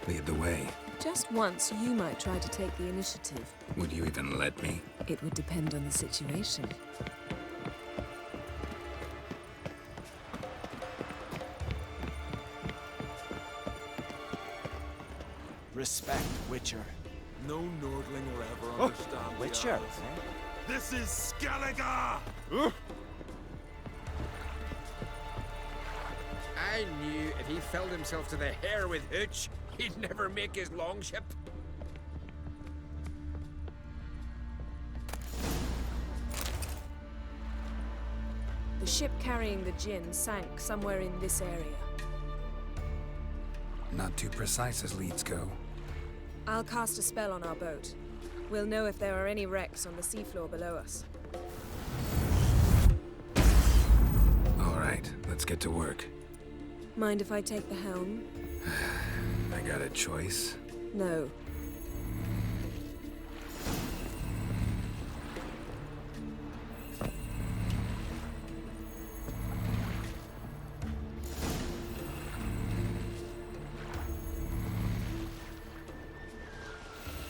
Lead the way. Just once, you might try to take the initiative. Would you even let me? It would depend on the situation. Respect, Witcher. No Nordling will ever understand Witcher? the Isles. This is Skellige! I knew if he filled himself to the hair with hooch, he'd never make his longship. The ship carrying the gin sank somewhere in this area. Not too precise as leads go. I'll cast a spell on our boat. We'll know if there are any wrecks on the seafloor below us. All right, let's get to work. Mind if I take the helm? I got a choice. No.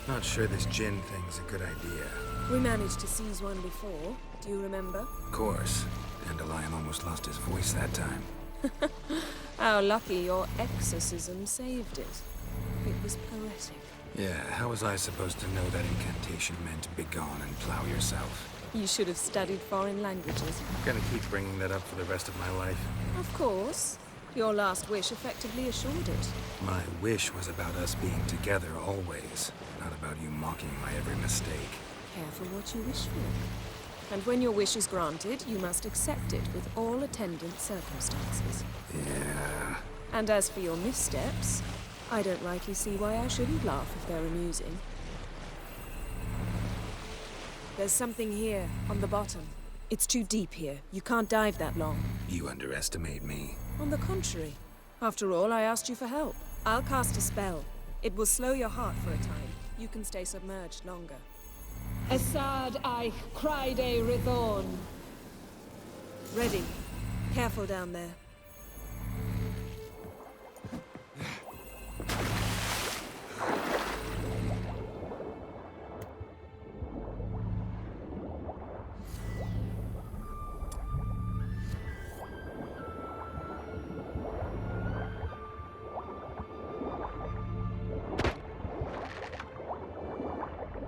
Not sure this gin thing's a good idea. We managed to seize one before. Do you remember? Of course. Dandelion almost lost his voice that time. How lucky your exorcism saved it. It was poetic. Yeah, how was I supposed to know that incantation meant begone and plow yourself? You should have studied foreign languages. Gonna keep bringing that up for the rest of my life. Of course. Your last wish effectively assured it. My wish was about us being together always, not about you mocking my every mistake. Careful what you wish for. And when your wish is granted, you must accept it with all attendant circumstances. Yeah. And as for your missteps, I don't rightly see why I shouldn't laugh if they're amusing. There's something here, on the bottom. It's too deep here. You can't dive that long. You underestimate me. On the contrary. After all, I asked you for help. I'll cast a spell. It will slow your heart for a time. You can stay submerged longer. Assad I Cried Rithorn. Ready. Careful down there.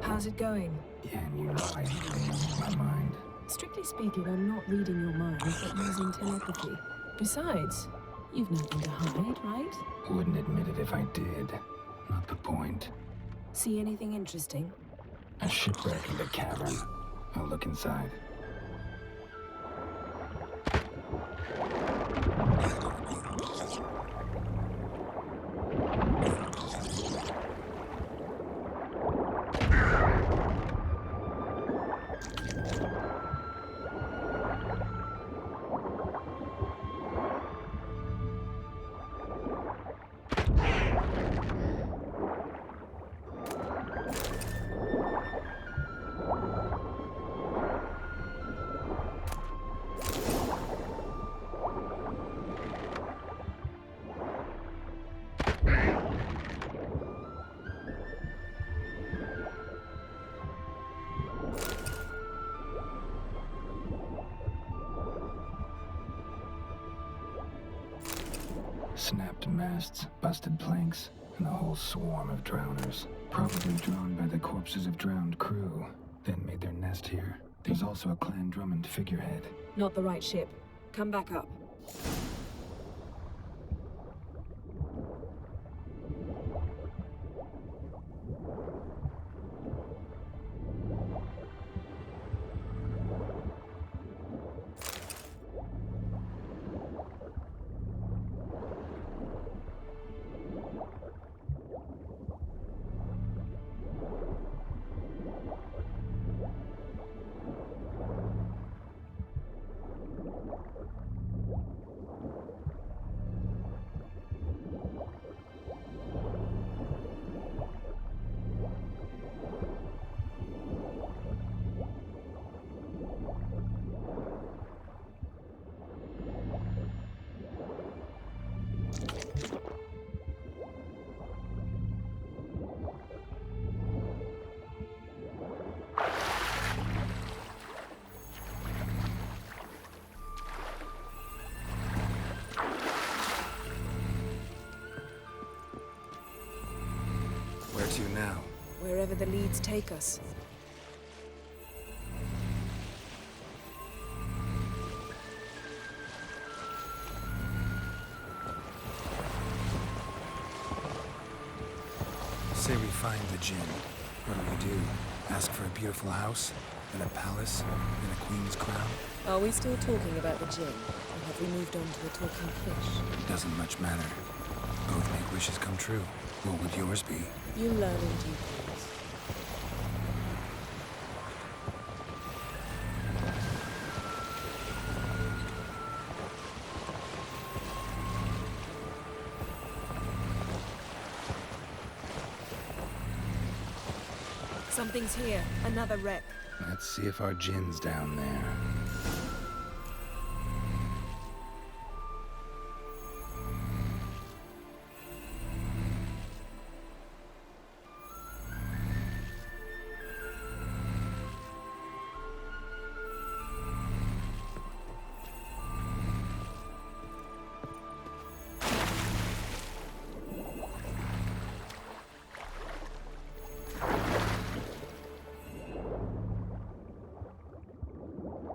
How's it going? Yeah, and you know I read my mind. Strictly speaking, I'm not reading your mind, but using telepathy. Besides, you've nothing to hide, right? Wouldn't admit it if I did. Not the point. See anything interesting? A shipwreck in the cavern. I'll look inside. Snapped masts, busted planks, and a whole swarm of drowners. Probably drawn by the corpses of drowned crew, then made their nest here. There's also a Clan Drummond figurehead. Not the right ship. Come back up. to now? Wherever the leads take us. Say we find the Jinn. What do we do? Ask for a beautiful house? And a palace? And a queen's crown? Are we still talking about the Jinn? Or have we moved on to the talking fish? It doesn't much matter. Both make wishes come true. What would yours be? You learn in due course. Something's here. Another wreck. Let's see if our Jinn's down there.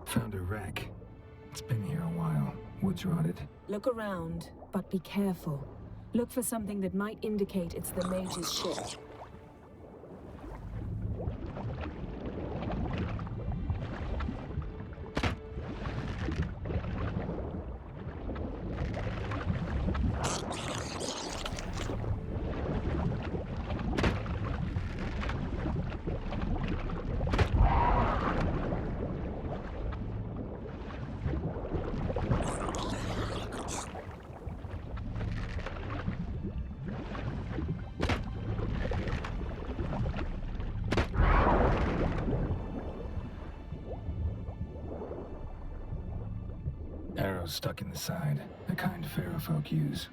Found a wreck. It's been here a while. Wood's rotted. Look around, but be careful. Look for something that might indicate it's the mage's ship. Arrows stuck in the side, the kind Pharaoh folk use.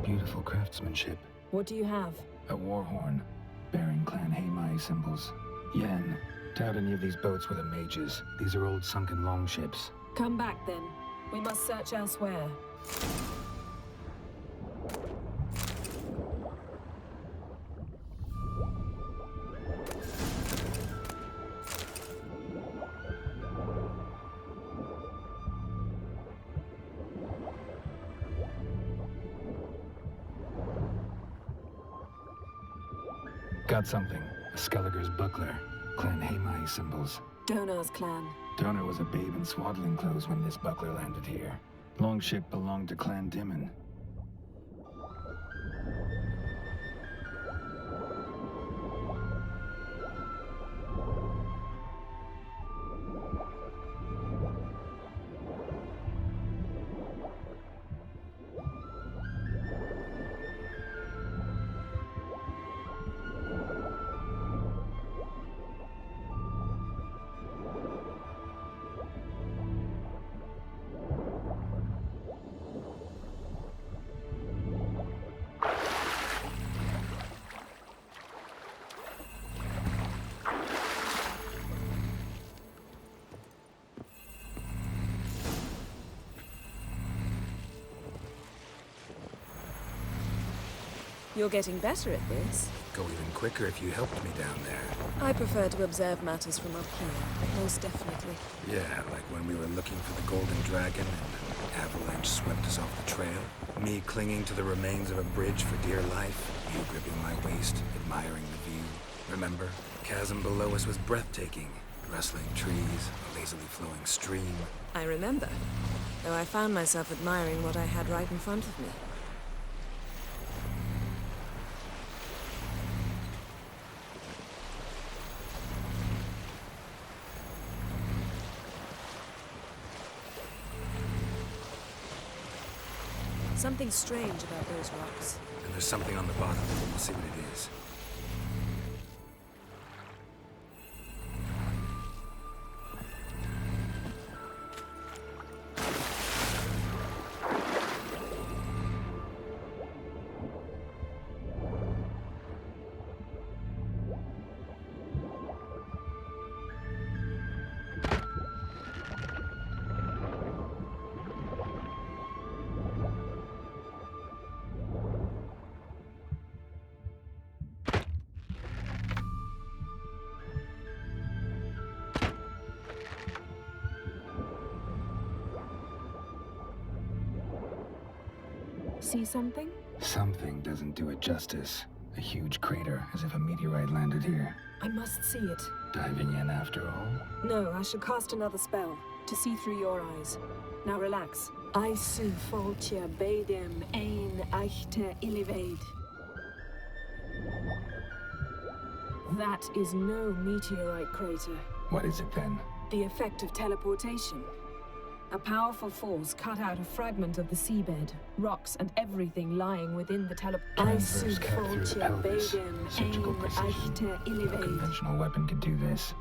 Beautiful craftsmanship. What do you have? A war horn, bearing Clan Haimai symbols. Yen, doubt any of these boats were the mages. These are old sunken longships. Come back then. We must search elsewhere. Got something. A Skelliger's buckler. Clan Haimai symbols. Donar's clan. Donar was a babe in swaddling clothes when this buckler landed here. Longship belonged to Clan Dimon. You're getting better at this. Go even quicker if you helped me down there. I prefer to observe matters from up here, most definitely. Yeah, like when we were looking for the Golden Dragon and an avalanche swept us off the trail. Me clinging to the remains of a bridge for dear life. You gripping my waist, admiring the view. Remember? The chasm below us was breathtaking. Rustling trees, a lazily flowing stream. I remember, though I found myself admiring what I had right in front of me. Something strange about those rocks. And there's something on the bottom. We'll see what it is. See something? Something doesn't do it justice. A huge crater, as if a meteorite landed here. I must see it. Diving in after all? No, I should cast another spell to see through your eyes. Now relax. Aisu foltia bedem ein eichte illivaid. That is no meteorite crater. What is it then? The effect of teleportation. A powerful force cut out a fragment of the seabed, rocks and everything lying within the Transverse cut through the pelvis. Surgical precision. No conventional weapon could do this.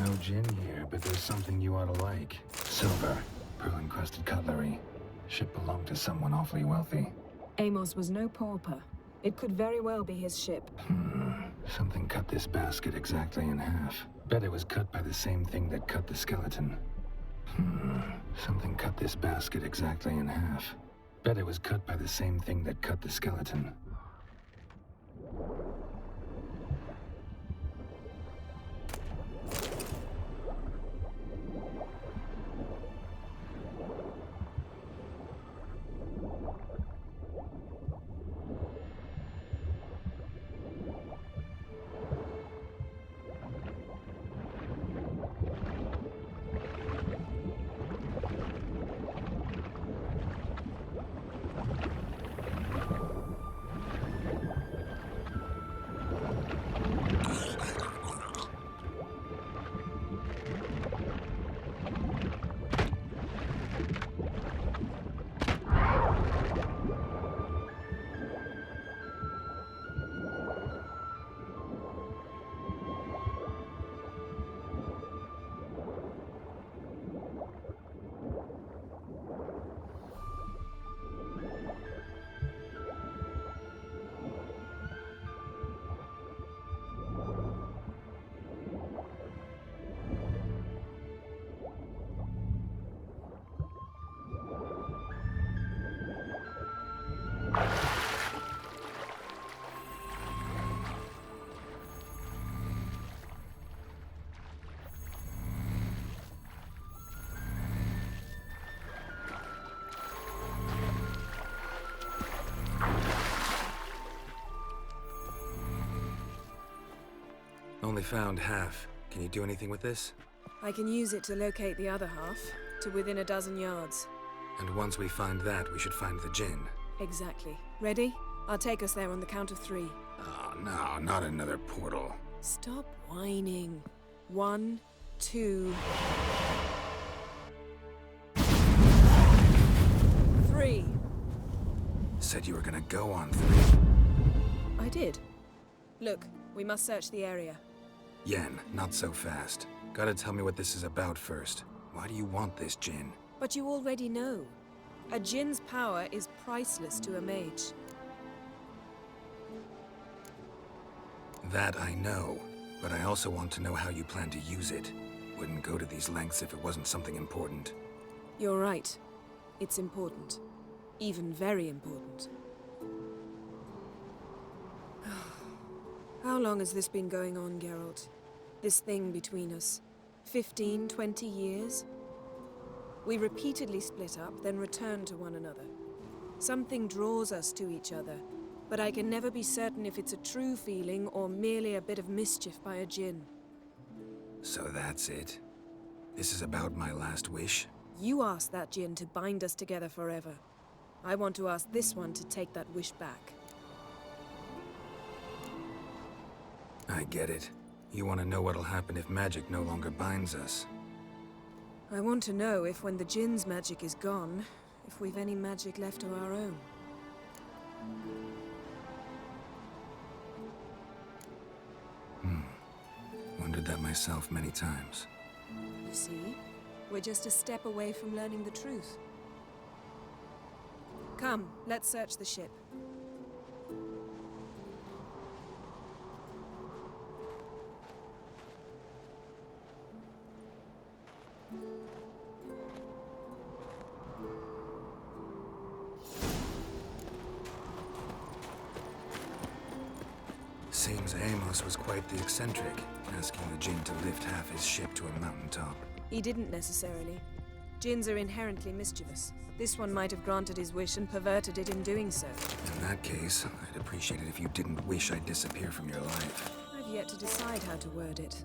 No gin here, but there's something you ought to like. Silver, pearl-encrusted cutlery. Ship belonged to someone awfully wealthy. Amos was no pauper. It could very well be his ship. Something cut this basket exactly in half. Bet it was cut by the same thing that cut the skeleton. Something cut this basket exactly in half. Bet it was cut by the same thing that cut the skeleton. Only found half. Can you do anything with this? I can use it to locate the other half, to within a dozen yards. And once we find that, we should find the gin. Exactly. Ready? I'll take us there on the count of 3. Oh, no, not another portal. Stop whining. 1, 2... 3. Said you were gonna go on 3. I did. Look, we must search the area. Yen, not so fast. Gotta tell me what this is about first. Why do you want this gin? But you already know. A djinn's power is priceless to a mage. That I know, but I also want to know how you plan to use it. Wouldn't go to these lengths if it wasn't something important. You're right. It's important. Even very important. How long has this been going on, Geralt? This thing between us? 15, 20 years? We repeatedly split up, then return to one another. Something draws us to each other, but I can never be certain if it's a true feeling or merely a bit of mischief by a djinn. So that's it? This is about my last wish? You asked that djinn to bind us together forever. I want to ask this one to take that wish back. I get it. You want to know what'll happen if magic no longer binds us. I want to know if when the djinn's magic is gone, if we've any magic left of our own. Wondered that myself many times. You see, we're just a step away from learning the truth. Come, let's search the ship. seems Amos was quite the eccentric, asking the Jinn to lift half his ship to a mountaintop. He didn't necessarily. Jinns are inherently mischievous. This one might have granted his wish and perverted it in doing so. In that case, I'd appreciate it if you didn't wish I'd disappear from your life. I've yet to decide how to word it.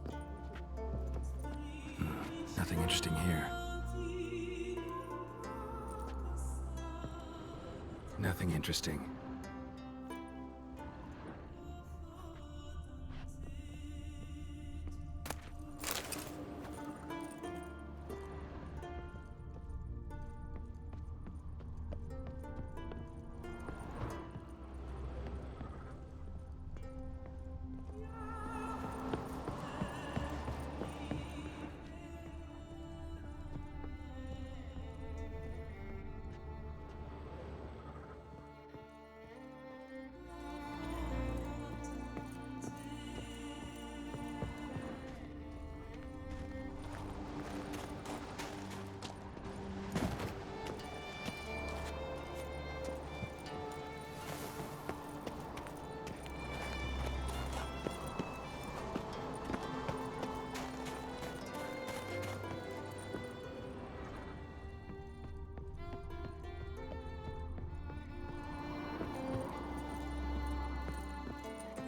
Nothing interesting here. Nothing interesting.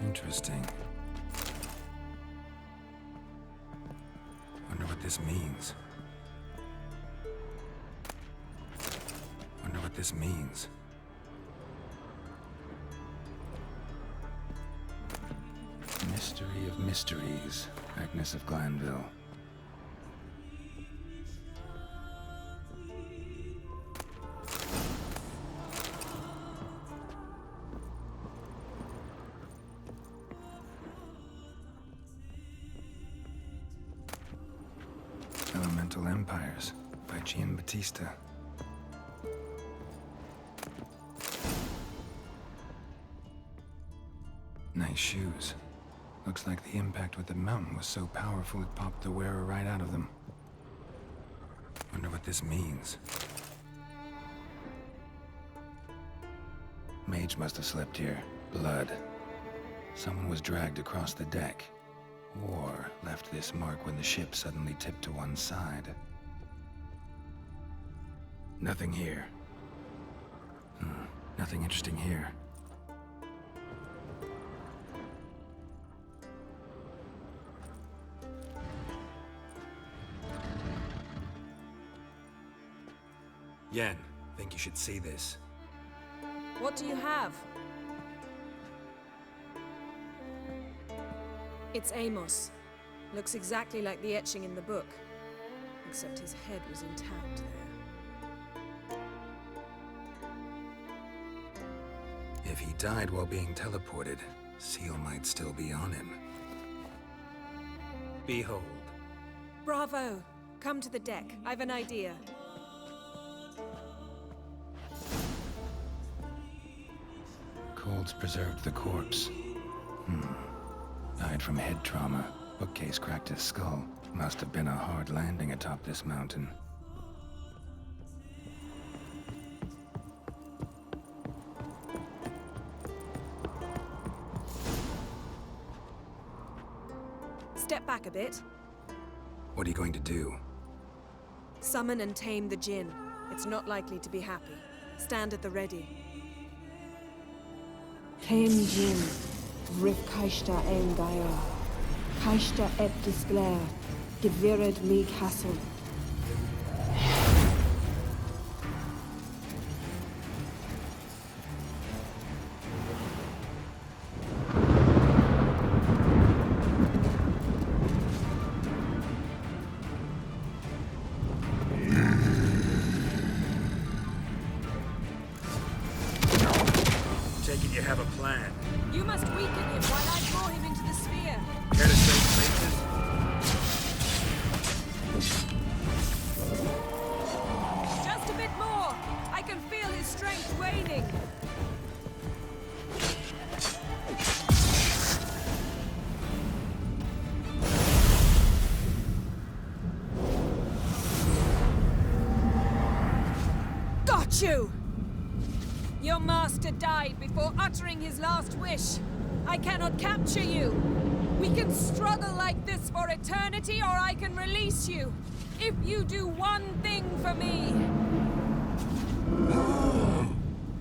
Interesting. Wonder what this means. Wonder what this means. Mystery of mysteries, Agnes of Glanville. Elemental Empires by Giambattista. Nice shoes. Looks like the impact with the mountain was so powerful it popped the wearer right out of them. Wonder what this means. Mage must have slept here. Blood. Someone was dragged across the deck. Or left this mark when the ship suddenly tipped to one side. Nothing here. Nothing interesting here. Yen, think you should see this. What do you have? It's Amos. Looks exactly like the etching in the book. Except his head was intact there. If he died while being teleported, Seal might still be on him. Behold. Bravo! Come to the deck. I've an idea. Cold's preserved the corpse. Died from head trauma. Bookcase cracked his skull. Must have been a hard landing atop this mountain. Step back a bit. What are you going to do? Summon and tame the Jinn. It's not likely to be happy. Stand at the ready. Tame Jinn, Rif Kaishta ein Gaia, Kaishta et Disglair, Gevired me Castle. Take it you have a plan. You must weaken him while I draw him into the sphere. Care to trade places? Just a bit more. I can feel his strength waning. Got you! Your master died before uttering his last wish. I cannot capture you. We can struggle like this for eternity, or I can release you. If you do one thing for me.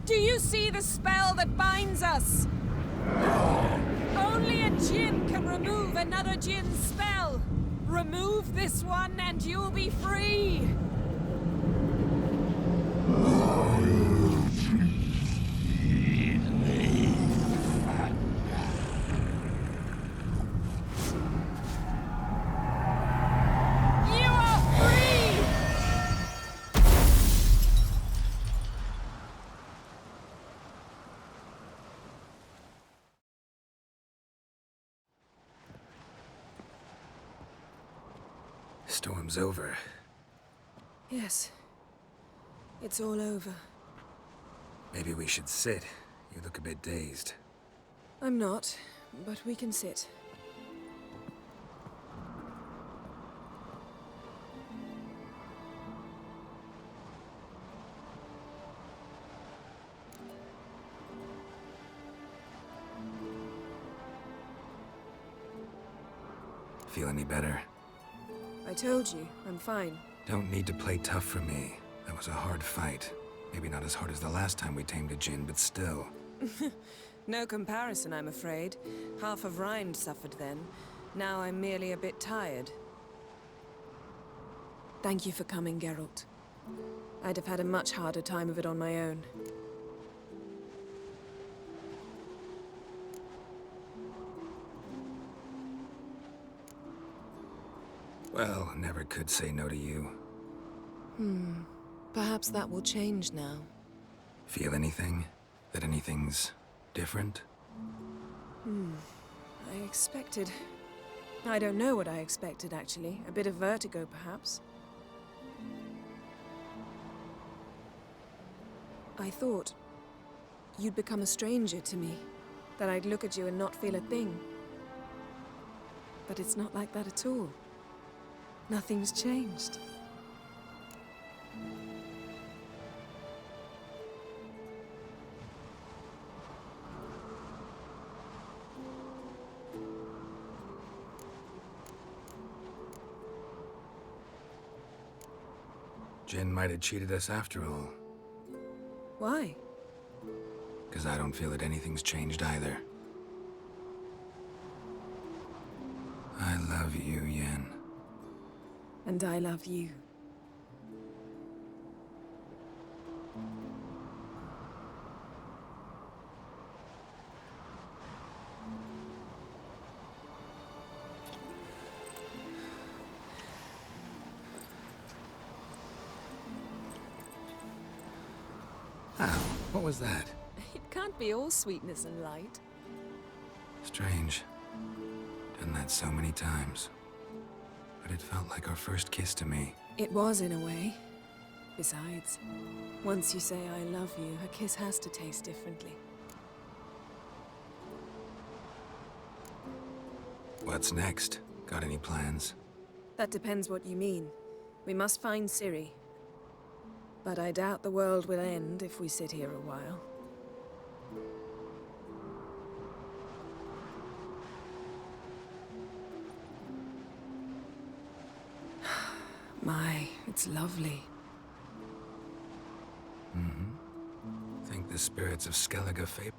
Do you see the spell that binds us? Only a djinn can remove another djinn's spell. Remove this one and you'll be free. You are free! Storm's over. Yes. It's all over. Maybe we should sit. You look a bit dazed. I'm not, but we can sit. Feel any better? I told you, I'm fine. Don't need to play tough for me. That was a hard fight. Maybe not as hard as the last time we tamed a djinn, but still. No comparison, I'm afraid. Half of Rind suffered then. Now I'm merely a bit tired. Thank you for coming, Geralt. I'd have had a much harder time of it on my own. Well, never could say no to you. Perhaps that will change now. Feel anything? That anything's different? I expected... I don't know what I expected, actually. A bit of vertigo, perhaps. I thought you'd become a stranger to me. That I'd look at you and not feel a thing. But it's not like that at all. Nothing's changed. Jinn might have cheated us after all. Why? Because I don't feel that anything's changed either. I love you, Yen. And I love you. Ow, what was that? It can't be all sweetness and light. Strange. Done that so many times. But it felt like our first kiss to me. It was, in a way. Besides, once you say I love you, a kiss has to taste differently. What's next? Got any plans? That depends what you mean. We must find Ciri. But I doubt the world will end if we sit here a while. My, it's lovely. Think the spirits of Skellige favor